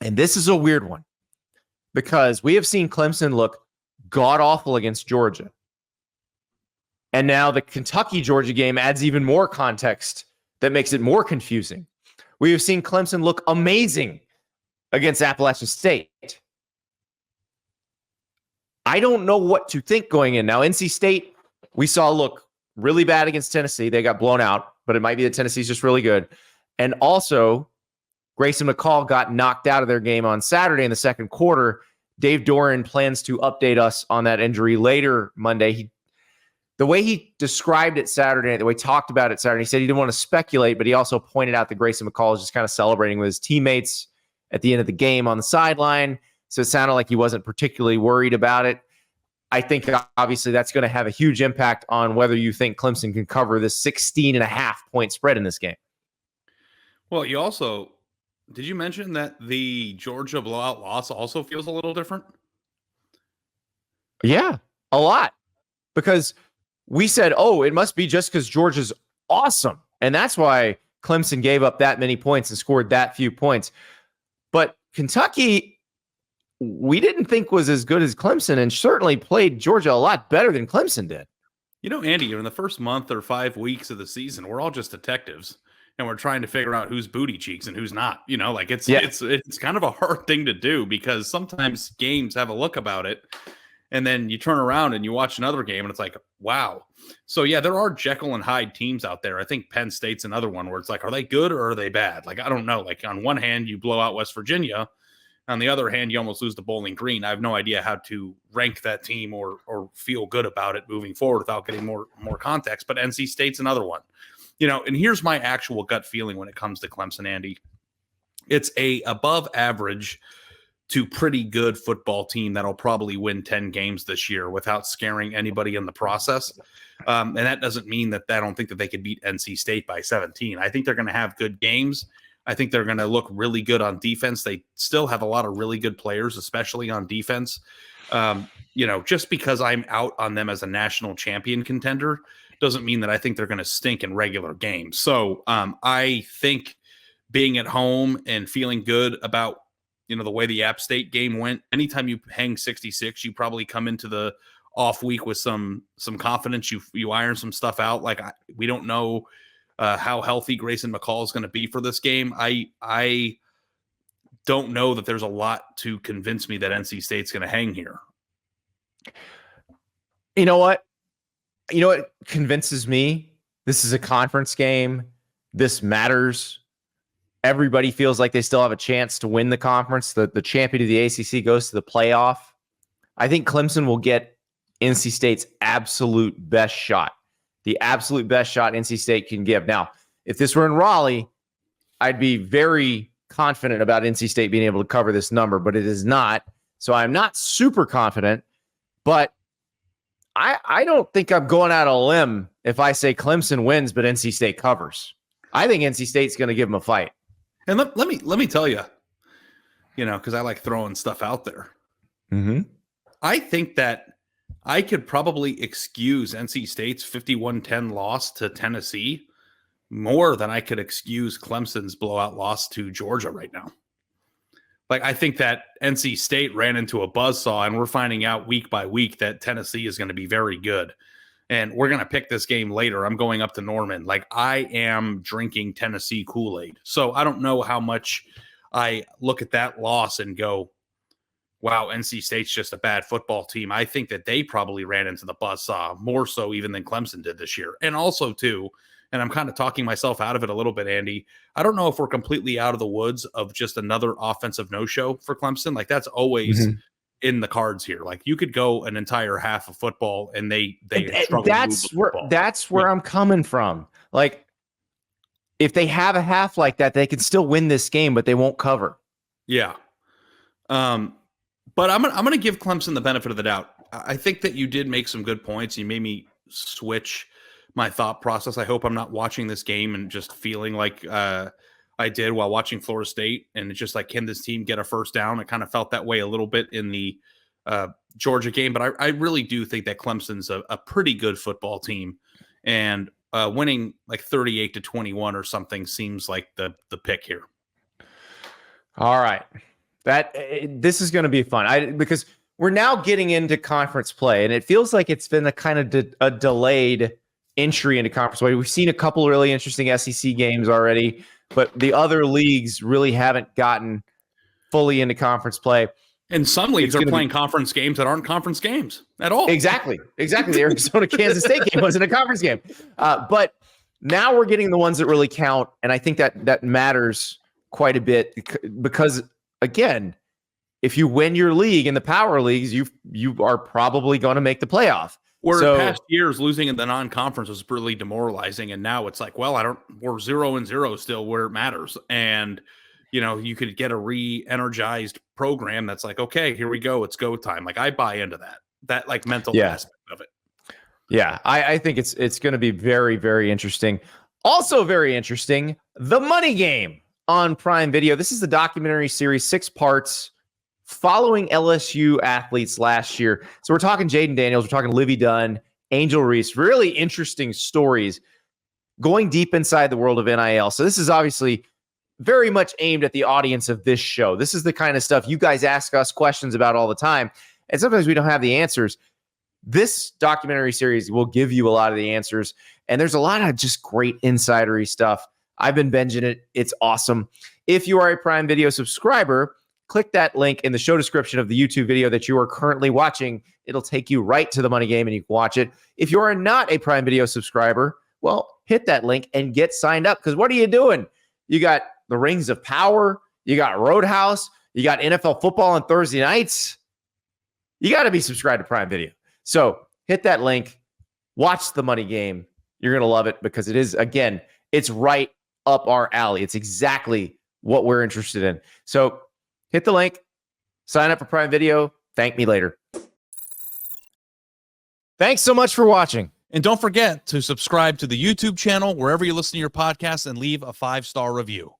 And this is a weird one because we have seen Clemson look god-awful against Georgia. And now the Kentucky-Georgia game adds even more context that makes it more confusing. We have seen Clemson look amazing against Appalachian State. I don't know what to think going in. Now, NC State, we saw look really bad against Tennessee. They got blown out, but it might be that Tennessee's just really good. And also, Grayson McCall got knocked out of their game on Saturday in the second quarter. Dave Doeren plans to update us on that injury later Monday. The way he described it Saturday, the way he talked about it Saturday, he said he didn't want to speculate, but he also pointed out that Grayson McCall was just kind of celebrating with his teammates at the end of the game on the sideline. So it sounded like he wasn't particularly worried about it. I think obviously that's going to have a huge impact on whether you think Clemson can cover this 16.5-point spread in this game. Well, you also, did you mention that the Georgia blowout loss also feels a little different? Yeah, a lot. Because we said, oh, it must be just because Georgia's awesome. And that's why Clemson gave up that many points and scored that few points. But Kentucky, we didn't think was as good as Clemson and certainly played Georgia a lot better than Clemson did. You know, Andy, in the first month or 5 weeks of the season, we're all just detectives and we're trying to figure out who's booty cheeks and who's not. You know, like it's kind of a hard thing to do because sometimes games have a look about it. And then you turn around and you watch another game and it's like, wow. So, yeah, there are Jekyll and Hyde teams out there. I think Penn State's another one where it's like, are they good or are they bad? Like, I don't know. Like, on one hand, you blow out West Virginia. On the other hand, you almost lose to Bowling Green. I have no idea how to rank that team or feel good about it moving forward without getting more context. But NC State's another one. You know, and here's my actual gut feeling when it comes to Clemson, Andy. It's a above average to pretty good football team that'll probably win 10 games this year without scaring anybody in the process. And that doesn't mean that I don't think that they could beat NC State by 17. I think they're going to have good games. I think they're going to look really good on defense. They still have a lot of really good players, especially on defense. You know, just because I'm out on them as a national champion contender doesn't mean that I think they're going to stink in regular games. So I think being at home and feeling good about, you know, the way the App State game went, anytime you hang 66, you probably come into the off week with some confidence. You iron some stuff out. Like we don't know how healthy Grayson McCall is going to be for this game. I don't know that there's a lot to convince me that NC State's going to hang here. You know what? You know what convinces me? This is a conference game. This matters. Everybody feels like they still have a chance to win the conference. The champion of the ACC goes to the playoff. I think Clemson will get NC State's absolute best shot. The absolute best shot NC State can give. Now, if this were in Raleigh, I'd be very confident about NC State being able to cover this number, but it is not. So I'm not super confident, but I don't think I'm going out on a limb if I say Clemson wins, but NC State covers. I think NC State's going to give them a fight. And let me tell you, you know, because I like throwing stuff out there. Mm-hmm. I think that I could probably excuse NC State's 51-10 loss to Tennessee more than I could excuse Clemson's blowout loss to Georgia right now. Like, I think that NC State ran into a buzzsaw, and we're finding out week by week that Tennessee is going to be very good. And we're going to pick this game later. I'm going up to Norman. Like, I am drinking Tennessee Kool-Aid. So I don't know how much I look at that loss and go, wow, NC State's just a bad football team. I think that they probably ran into the buzzsaw more so even than Clemson did this year. And also, too, and I'm kind of talking myself out of it a little bit, Andy, I don't know if we're completely out of the woods of just another offensive no-show for Clemson. Like, that's always in the cards here. Like, you could go an entire half of football and they struggle. That's where I'm coming from. Like, if they have a half like that, they can still win this game, but they won't cover. Yeah. But I'm gonna give Clemson the benefit of the doubt. I think that you did make some good points. You made me switch my thought process. I hope I'm not watching this game and just feeling like I did while watching Florida State. And it's just like, can this team get a first down? I kind of felt that way a little bit in the Georgia game. But I really do think that Clemson's a pretty good football team. And winning like 38-21 or something seems like the pick here. All right. This is going to be fun. Because we're now getting into conference play, and it feels like it's been a kind of a delayed entry into conference play. We've seen a couple really interesting SEC games already, but the other leagues really haven't gotten fully into conference play. And some leagues are playing conference games that aren't conference games at all. Exactly. The Arizona-Kansas State game wasn't a conference game. But now we're getting the ones that really count, and I think that matters quite a bit because, again, if you win your league in the power leagues, you are probably going to make the playoff. Where in past years, losing in the non-conference was really demoralizing, and now it's like, well, we're 0-0 still where it matters, and you could get a re-energized program that's like, okay, here we go, it's go time. Like I buy into that like mental aspect of it. Yeah, I think it's going to be very, very interesting. Also very interesting, The Money Game on Prime Video. This is the documentary series, 6 parts, following LSU athletes last year. So we're talking Jayden Daniels, we're talking Livvy Dunne, Angel Reese, really interesting stories going deep inside the world of NIL. So this is obviously very much aimed at the audience of this show. This is the kind of stuff you guys ask us questions about all the time, and sometimes we don't have the answers. This documentary series will give you a lot of the answers, and there's a lot of just great insidery stuff. I've been binging it. It's awesome. If you are a Prime Video subscriber, click that link in the show description of the YouTube video that you are currently watching. It'll take you right to The Money Game, and you can watch it. If you are not a Prime Video subscriber, well, hit that link and get signed up, because what are you doing? You got the Rings of Power. You got Roadhouse. You got NFL football on Thursday nights. You got to be subscribed to Prime Video. So hit that link, watch The Money Game. You're going to love it because it is, again, it's right up our alley. It's exactly what we're interested in. So hit the link, sign up for Prime Video. Thank me later. Thanks so much for watching. And don't forget to subscribe to the YouTube channel wherever you listen to your podcasts and leave a 5-star review.